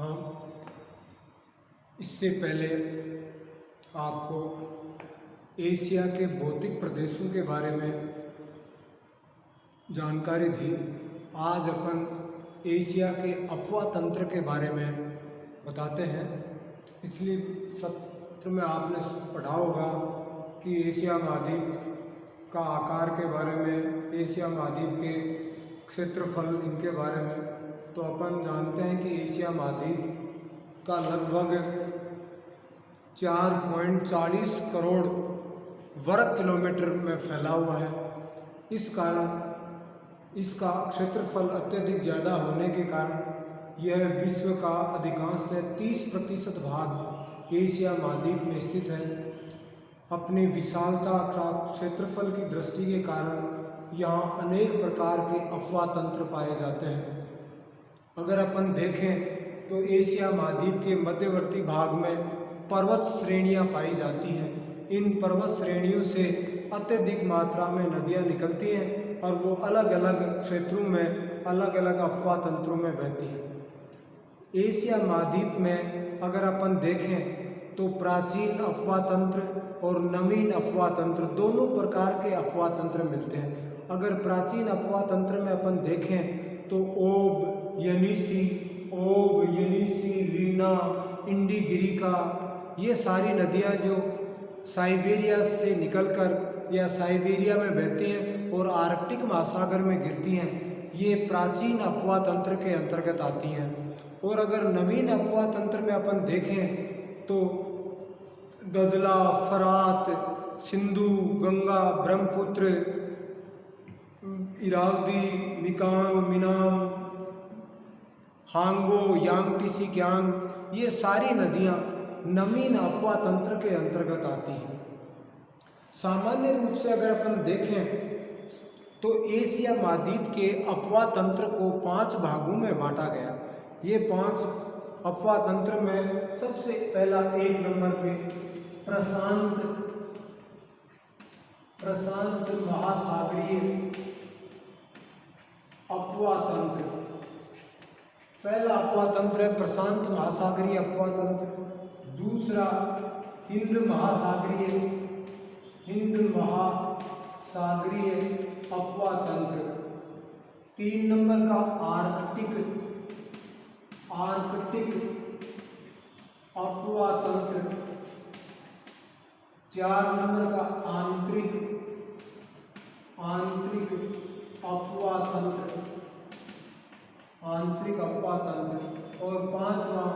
हम इससे पहले आपको एशिया के भौतिक प्रदेशों के बारे में जानकारी दी। आज अपन एशिया के अफवाह तंत्र के बारे में बताते हैं। पिछले सत्र में आपने पढ़ा होगा कि एशिया महाद्वीप का आकार के बारे में, एशिया महाद्वीप के क्षेत्रफल, इनके बारे में। तो अपन जानते हैं कि एशिया महाद्वीप का लगभग 4.40 करोड़ वर्ग किलोमीटर में फैला हुआ है। इस कारण इसका क्षेत्रफल अत्यधिक ज़्यादा होने के कारण यह विश्व का अधिकांशतः 30% भाग एशिया महाद्वीप में स्थित है। अपनी विशालता क्षेत्रफल की दृष्टि के कारण यहाँ अनेक प्रकार के अफवाह तंत्र पाए जाते हैं। अगर अपन देखें तो एशिया महाद्वीप के मध्यवर्ती भाग में पर्वत श्रेणियाँ पाई जाती हैं। इन पर्वत श्रेणियों से अत्यधिक मात्रा में नदियाँ निकलती हैं और वो अलग अलग क्षेत्रों में अलग अलग अफवाह तंत्रों में बहती हैं। एशिया महाद्वीप में अगर अपन देखें तो प्राचीन अफवाह तंत्र और नवीन अफवाह तंत्र दोनों प्रकार के अफवाह तंत्र मिलते हैं। अगर प्राचीन अफवाह तंत्र में अपन देखें तो ओब, यनीसी, रीना, इंडिगिरिका, ये सारी नदियाँ जो साइबेरिया से निकलकर या साइबेरिया में बहती हैं और आर्कटिक महासागर में गिरती हैं, ये प्राचीन अफवाह तंत्र के अंतर्गत आती हैं। और अगर नवीन अफवाह तंत्र में अपन देखें तो दजला, फरात, सिंधु, गंगा, ब्रह्मपुत्र, इरावदी, मिकांग, मिनाम, हांगो, यांगटीसी क्यांग, ये सारी नदियाँ नवीन अफवाह तंत्र के अंतर्गत आती हैं। सामान्य रूप से अगर अपन देखें तो एशिया महाद्वीप के अफवाह तंत्र को 5 भागों में बांटा गया। ये 5 अफवाह तंत्र में सबसे पहला 1 नंबर पे प्रशांत महासागरीय अफवाह तंत्र। पहला अफवाह तंत्र है प्रशांत महासागरीय अफवाह तंत्र। दूसरा हिंद महासागरीय अफवाह तंत्र। 3 नंबर का आर्कटिक अफवाह तंत्र। 4 नंबर का आंतरिक अफवाह तंत्र। और 5वां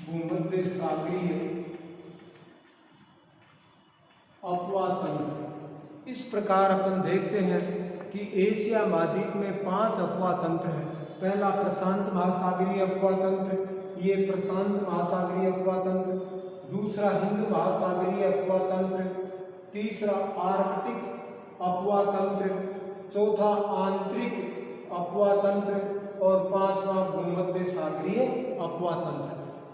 भूमध्य सागरीय अफवाह तंत्र। इस प्रकार अपन देखते हैं कि एशिया महाद्वीप में 5 अफवाह तंत्र हैं। पहला प्रशांत महासागरीय अफवाह तंत्र, ये प्रशांत महासागरीय अफवाह तंत्र। दूसरा हिंद महासागरीय अफवाह तंत्र। तीसरा आर्कटिक अफवाह तंत्र। चौथा आंतरिक अफवाह तंत्र और 5वां भूमध्य सागरीय अफवाह तंत्र।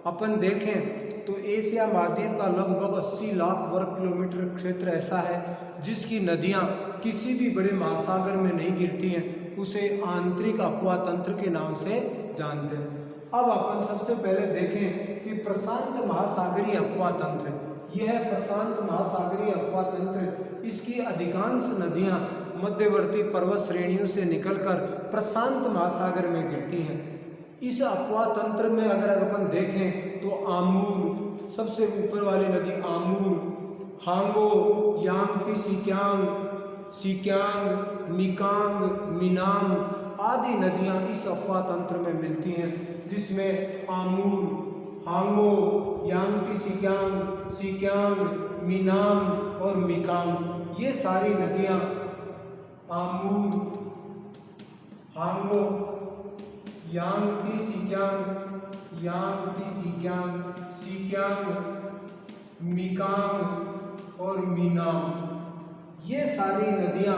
अपन देखें तो एशिया महाद्वीप का लगभग 80 लाख वर्ग किलोमीटर क्षेत्र ऐसा है जिसकी नदियां किसी भी बड़े महासागर में नहीं गिरती हैं, उसे आंतरिक अफवाह तंत्र के नाम से जानते हैं। अब अपन सबसे पहले देखें कि प्रशांत महासागरीय अफवाह तंत्र, यह प्रशांत महासागरीय अफवाह तंत्र, इसकी अधिकांश नदियां मध्यवर्ती पर्वत श्रेणियों से निकलकर प्रशांत महासागर में गिरती हैं। इस अफवाह तंत्र में अगर अपन देखें तो आमूर, सबसे ऊपर वाली नदी आमूर, हांगो, यांगटीसी क्यांग, मिकांग, मिनाम आदि नदियां इस अफवाह तंत्र में मिलती हैं, जिसमें आमूर, हांगो, यांगटीसी क्यांग, मिनाम और मिकांग, ये सारी नदियां आमूर, हांगो, यांगटीसी क्यांग, मिकांग और मिनाम, ये सारी नदियां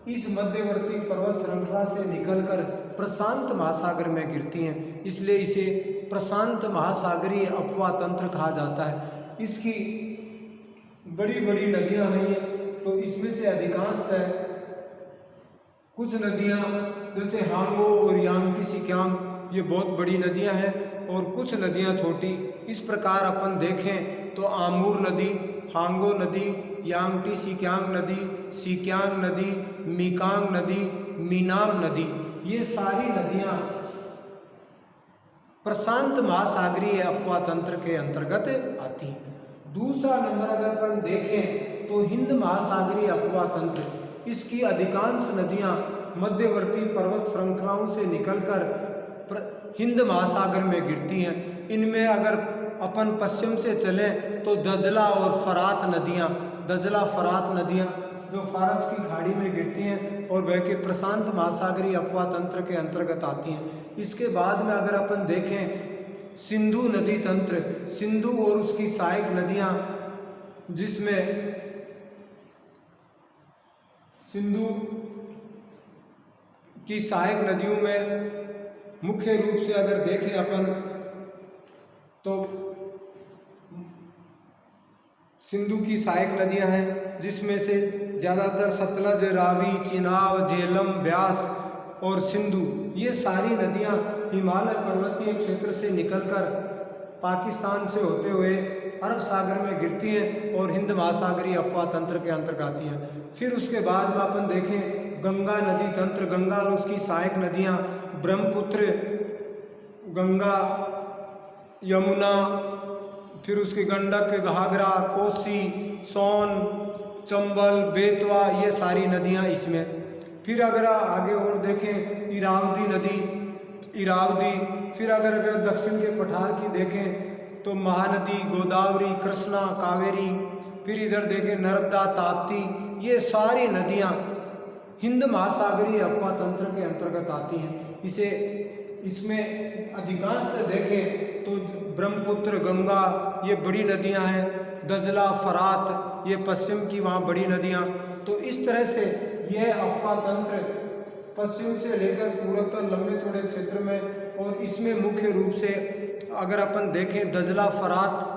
इस मध्यवर्ती पर्वत श्रृंखला से निकलकर प्रशांत महासागर में गिरती हैं, इसलिए इसे प्रशांत महासागरीय अफवाह तंत्र कहा जाता है। इसकी बड़ी बड़ी नदियां हैं, तो इसमें से अधिकांशतः कुछ नदियां जैसे हांगो और यांगटी सिक्यांग ये बहुत बड़ी नदियां हैं और कुछ नदियां छोटी। इस प्रकार अपन देखें तो आमूर नदी, हांगो नदी, यांगटी सिक्यांग नदी, सिक्यांग नदी, मीकांग नदी, मीनाम नदी, ये सारी नदियां प्रशांत महासागरीय अफवाह तंत्र के अंतर्गत आती हैं। दूसरा नंबर अगर अपन देखें तो हिंद महासागरीय अफवाह तंत्र, इसकी अधिकांश नदियां मध्यवर्ती पर्वत श्रृंखलाओं से निकलकर हिंद महासागर में गिरती हैं। इनमें अगर अपन पश्चिम से चलें तो दजला और फरात नदियां, दजला फरात नदियां जो फारस की खाड़ी में गिरती हैं और वह के प्रशांत महासागरीय अफवाह तंत्र के अंतर्गत आती हैं। इसके बाद में अगर अपन देखें सिंधु नदी तंत्र, सिंधु और उसकी सहायक नदियां, जिसमें सिंधु की सहायक नदियों में मुख्य रूप से अगर देखें अपन तो सिंधु की सहायक नदियां हैं, जिसमें से ज़्यादातर सतलज, रावी, चिनाब, झेलम, ब्यास और सिंधु, ये सारी नदियां हिमालय पर्वतीय क्षेत्र से निकलकर पाकिस्तान से होते हुए अरब सागर में गिरती हैं और हिंद महासागरीय अफवाह तंत्र के अंतर्गत आती हैं। फिर उसके बाद में अपन देखें गंगा नदी तंत्र, गंगा और उसकी सहायक नदियां ब्रह्मपुत्र, गंगा, यमुना, फिर उसकी गंडक, घाघरा, कोसी, सोन, चंबल, बेतवा, ये सारी नदियां इसमें। फिर अगर आगे और देखें इरावदी नदी, इरावदी, फिर अगर दक्षिण के पठार की देखें तो महानदी, गोदावरी, कृष्णा, कावेरी, फिर इधर देखें नर्मदा, ताप्ती, ये सारी नदियां हिंद महासागरीय अफवाह तंत्र के अंतर्गत आती हैं। इसमें अधिकांशतः देखें तो ब्रह्मपुत्र, गंगा, ये बड़ी नदियां हैं, दजला, फरात, ये पश्चिम की वहाँ बड़ी नदियां। तो इस तरह से यह अफवाह तंत्र पश्चिम से लेकर पूर्व तक लंबे थोड़े क्षेत्र में, और इसमें मुख्य रूप से अगर अपन देखें दजला फरात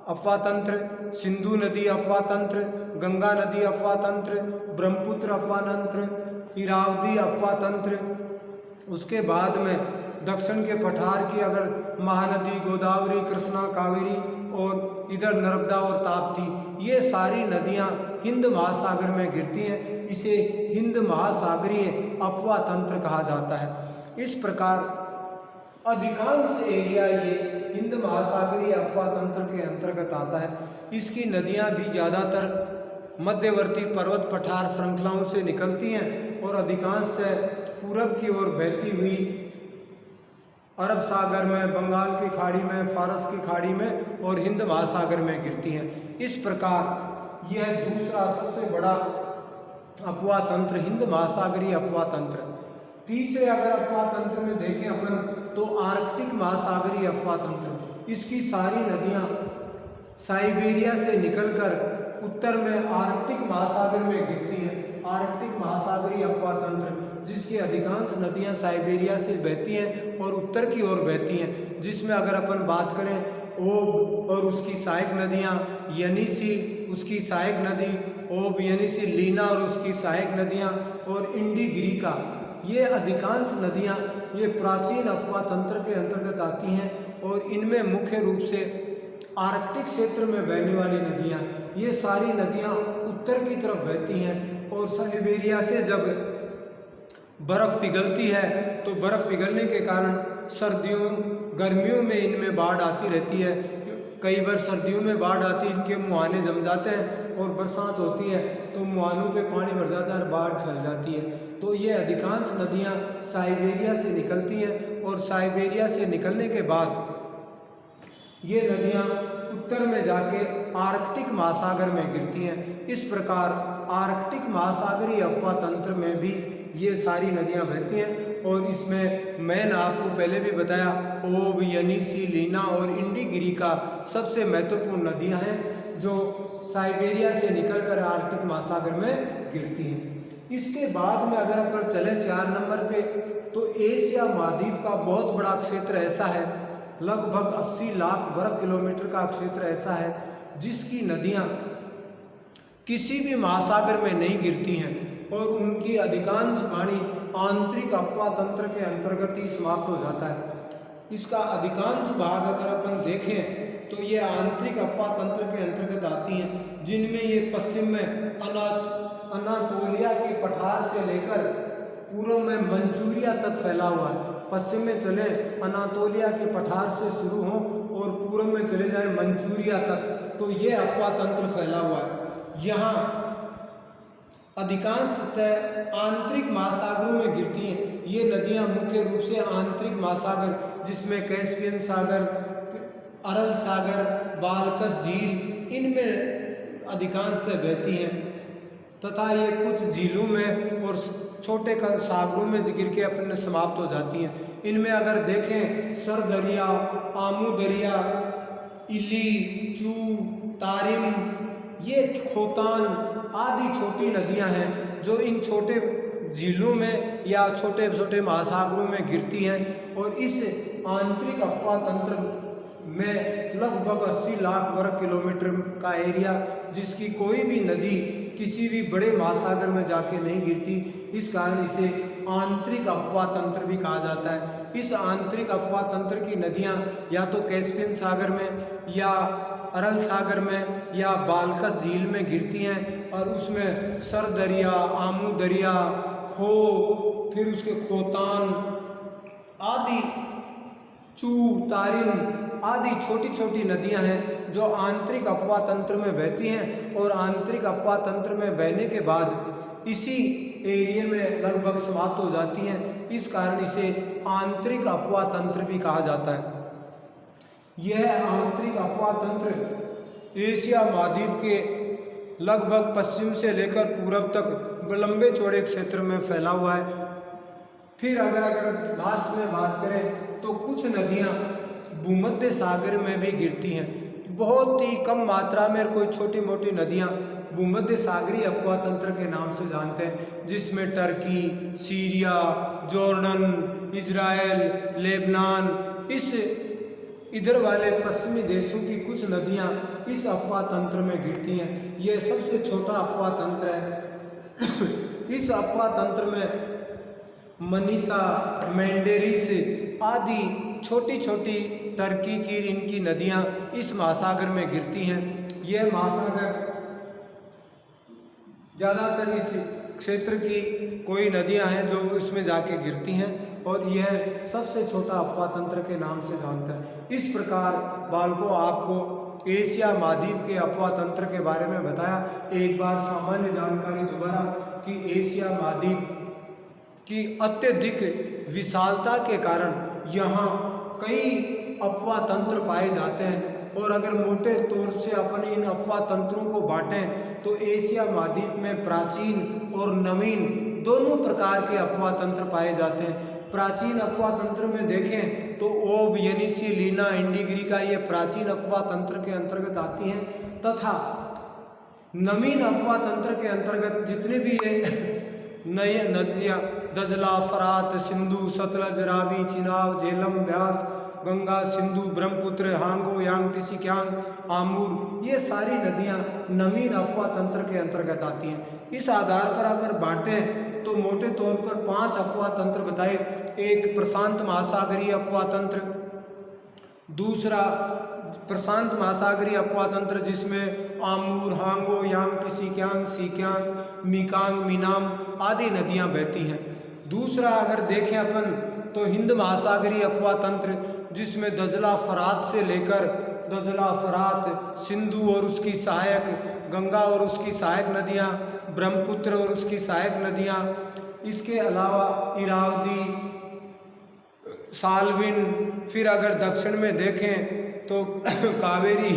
अफवाह तंत्र, सिंधु नदी अफवाह तंत्र, गंगा नदी अफवाह तंत्र, ब्रह्मपुत्र अफवाह तंत्र, इरावदी अफवाह तंत्र, उसके बाद में दक्षिण के पठार की अगर महानदी, गोदावरी, कृष्णा, कावेरी और इधर नर्मदा और ताप्ती, ये सारी नदियां हिंद महासागर में गिरती हैं। इसे हिंद महासागरीय अफवाह तंत्र कहा जाता है। इस प्रकार अधिकांश एरिया ये हिंद महासागरीय अफवाह तंत्र के अंतर्गत आता है। इसकी नदियां भी ज़्यादातर मध्यवर्ती पर्वत पठार श्रृंखलाओं से निकलती हैं और अधिकांशतः पूरब की ओर बहती हुई अरब सागर में, बंगाल की खाड़ी में, फारस की खाड़ी में और हिंद महासागर में गिरती हैं। इस प्रकार यह दूसरा सबसे बड़ा अफवाह तंत्र हिंद महासागरीय अफवाह तंत्र। तीसरे अगर अफवाह तंत्र में देखें अपन तो आर्कटिक महासागरीय अफवाह तंत्र, इसकी सारी नदियां साइबेरिया से निकलकर उत्तर में आर्कटिक महासागर में गिरती हैं। आर्कटिक महासागरीय अफवाह तंत्र, जिसकी अधिकांश नदियां साइबेरिया से बहती हैं और उत्तर की ओर बहती हैं, जिसमें अगर अपन बात करें ओब और उसकी सहायक नदियां, यनीसी उसकी सहायक नदी, ओब, यनीसी, लीना और उसकी सहायक नदियां और इंडीगिरिका, ये अधिकांश नदियां ये प्राचीन अफवाह तंत्र के अंतर्गत आती हैं और इनमें मुख्य रूप से आर्कटिक क्षेत्र में बहने वाली नदियां, ये सारी नदियां उत्तर की तरफ बहती हैं और साइबेरिया से जब बर्फ़ पिघलती है तो बर्फ़ पिघलने के कारण सर्दियों गर्मियों में इनमें बाढ़ आती रहती है। कई बार सर्दियों में बाढ़ आती है, इनके मुहाने जम जाते हैं और बरसात होती है तो मुहानों पे पानी भर जाता है और बाढ़ फैल जाती है। तो ये अधिकांश नदियां साइबेरिया से निकलती हैं और साइबेरिया से निकलने के बाद ये नदियां उत्तर में जाके आर्कटिक महासागर में गिरती हैं। इस प्रकार आर्कटिक महासागरीय अफवाह तंत्र में भी ये सारी नदियां बहती हैं और इसमें मैंने आपको पहले भी बताया ओब, यनीसी, लीना और इंडीगिरिका सबसे महत्वपूर्ण नदियां हैं जो साइबेरिया से निकलकर आर्कटिक महासागर में गिरती हैं। इसके बाद में अगर अपन चले 4 नंबर पे तो एशिया महाद्वीप का बहुत बड़ा क्षेत्र ऐसा है, लगभग 80 लाख वर्ग किलोमीटर का क्षेत्र ऐसा है जिसकी नदियां किसी भी महासागर में नहीं गिरती हैं और उनकी अधिकांश पानी आंतरिक अफवाह तंत्र के अंतर्गत ही समाप्त हो जाता है। इसका अधिकांश भाग अगर अपन देखें तो ये आंतरिक अफवाह तंत्र के अंतर्गत आती हैं, जिनमें ये पश्चिम में अनातोलिया के पठार से लेकर पूर्व में मंचूरिया तक फैला हुआ है। पश्चिम में चले अनातोलिया के पठार से शुरू हो और पूर्व में चले जाए मंचूरिया तक, तो ये अफवाह तंत्र फैला हुआ है। यहाँ अधिकांशतः आंतरिक महासागरों में गिरती हैं। ये नदियाँ मुख्य रूप से आंतरिक महासागर, जिसमें कैस्पियन सागर, अरल सागर, बाल्कस झील, इनमें अधिकांशतः बहती हैं तथा ये कुछ झीलों में और छोटे सागरों में गिर के अपने समाप्त हो जाती हैं। इनमें अगर देखें सर दरिया, आमू दरिया, इली, चू, तारिम, ये खोतान आदि छोटी नदियां हैं जो इन छोटे झीलों में या छोटे छोटे महासागरों में गिरती हैं और इस आंतरिक अफवाह तंत्र में लगभग 80 लाख वर्ग किलोमीटर का एरिया, जिसकी कोई भी नदी किसी भी बड़े महासागर में जाके नहीं गिरती, इस कारण इसे आंतरिक अफवाह तंत्र भी कहा जाता है। इस आंतरिक अफवाह तंत्र की नदियां या तो कैस्पियन सागर में या अरल सागर में या बाल्कस झील में गिरती हैं और उसमें सर दरिया, आमू दरिया, खो, फिर उसके खोतान आदि, चू, तारिम आदि छोटी छोटी नदियां हैं जो आंतरिक अफवाह तंत्र में बहती हैं और आंतरिक अफवाह तंत्र में बहने के बाद इसी एरिया में लगभग समाप्त हो जाती हैं। इस कारण इसे आंतरिक अफवाह तंत्र भी कहा जाता है। यह आंतरिक अफवाह तंत्र एशिया महाद्वीप के लगभग पश्चिम से लेकर पूर्व तक लंबे चौड़े क्षेत्र में फैला हुआ है। फिर अगर लास्ट में बात करें तो कुछ नदियां भूमध्य सागर में भी गिरती हैं। बहुत ही कम मात्रा में कोई छोटी मोटी नदियां भूमध्य सागरीय अफवाह तंत्र के नाम से जानते हैं, जिसमें Turkey, Syria, Jordan, Israel, Lebanon, इस इधर वाले पश्चिमी देशों की कुछ नदियां इस अफवाह तंत्र में गिरती हैं। यह सबसे छोटा अफवाह तंत्र है। इस अफवाह तंत्र में मनीषा, मेंडेरिस आदि छोटी छोटी टर्की की इनकी नदियां इस महासागर में गिरती हैं। यह महासागर ज़्यादातर इस क्षेत्र की कोई नदियां हैं जो इसमें जाके गिरती हैं और यह सबसे छोटा अफवाह तंत्र के नाम से जानता है। इस प्रकार बालकों, आपको एशिया महाद्वीप के अफवाह तंत्र के बारे में बताया। एक बार सामान्य जानकारी दोबारा कि एशिया महाद्वीप की अत्यधिक विशालता के कारण यहाँ कई अफवाह तंत्र पाए जाते हैं और अगर मोटे तौर से अपन इन अफवाह तंत्रों को बांटें तो एशिया महाद्वीप में प्राचीन और नवीन दोनों प्रकार के अफवाह तंत्र पाए जाते हैं। प्राचीन अफवाह तंत्र में देखें तो ओब, येनिसी, लीना, इंडिग्रिका ये प्राचीन अफवाह तंत्र के अंतर्गत आती हैं तथा नवीन अफवाह तंत्र के अंतर्गत जितने भी नए नदियाँ दजला, फरात, सिंधु, सतलज, रावी, चिनाब, झेलम, ब्यास, गंगा, सिंधु, ब्रह्मपुत्र, हांगो, यांगटीसी, क्यांग, आमूर, ये सारी नदियाँ नवीन अफवाह तंत्र के अंतर्गत आती हैं। इस आधार पर अगर बांटें तो मोटे तौर पर 5 अफवाह तंत्र बताए। एक प्रशांत महासागरीय अफवाह तंत्र, दूसरा प्रशांत महासागरीय अफवाह तंत्र जिसमें आमूर, हांगो, यांगटीसी, क्यांग, सीक्यांग, मीकांग, मीनाम आदि नदियां बहती हैं। दूसरा अगर देखें अपन तो हिंद महासागरीय अफवाह तंत्र जिसमें दजला, फरात से लेकर दजला, फरात, सिंधु और उसकी सहायक, गंगा और उसकी सहायक नदियाँ, ब्रह्मपुत्र और उसकी सहायक नदियाँ, इसके अलावा इरावदी, साल्विन, फिर अगर दक्षिण में देखें तो कावेरी,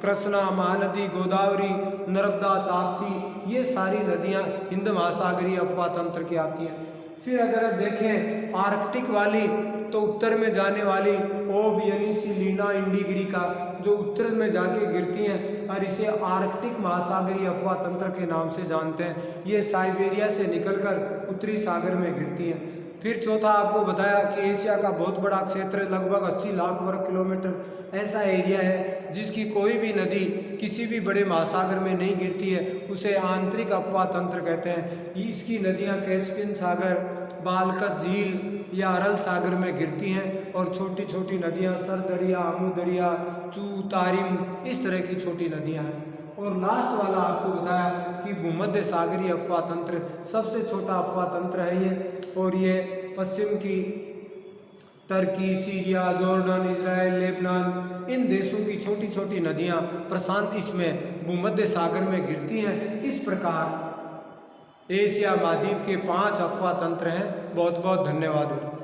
कृष्णा, महानदी, गोदावरी, नर्मदा, ताप्ती, ये सारी नदियाँ हिंद महासागरीय अफवाह तंत्र की आती हैं। फिर अगर देखें आर्कटिक वाली तो उत्तर में जाने वाली ओब, येनिसी, लीना, इंडिग्रिका जो उत्तर में जाके गिरती हैं और इसे आर्कटिक महासागरीय अफवाह तंत्र के नाम से जानते हैं। ये साइबेरिया से निकलकर उत्तरी सागर में गिरती हैं। फिर चौथा आपको बताया कि एशिया का बहुत बड़ा क्षेत्र लगभग 80 लाख वर्ग किलोमीटर ऐसा एरिया है जिसकी कोई भी नदी किसी भी बड़े महासागर में नहीं गिरती है, उसे आंतरिक अफवाह तंत्र कहते हैं। इसकी नदियाँ कैस्पियन सागर, बाल्कस झील या अरल सागर में गिरती हैं और छोटी छोटी नदियाँ सरदरिया, अमू दरिया, चू, तारिम, इस तरह की छोटी नदियाँ हैं। और लास्ट वाला आपको बताया कि भूमध्य सागरीय अफवाह तंत्र सबसे छोटा अफवाह तंत्र है ये, और ये पश्चिम की तुर्की, सीरिया, जॉर्डन, इजराइल, लेबनान, इन देशों की छोटी छोटी नदियाँ प्रशांत इसमें भूमध्य सागर में गिरती हैं। इस प्रकार एशिया महाद्वीप के 5 अफवाह तंत्र हैं। बहुत बहुत धन्यवाद।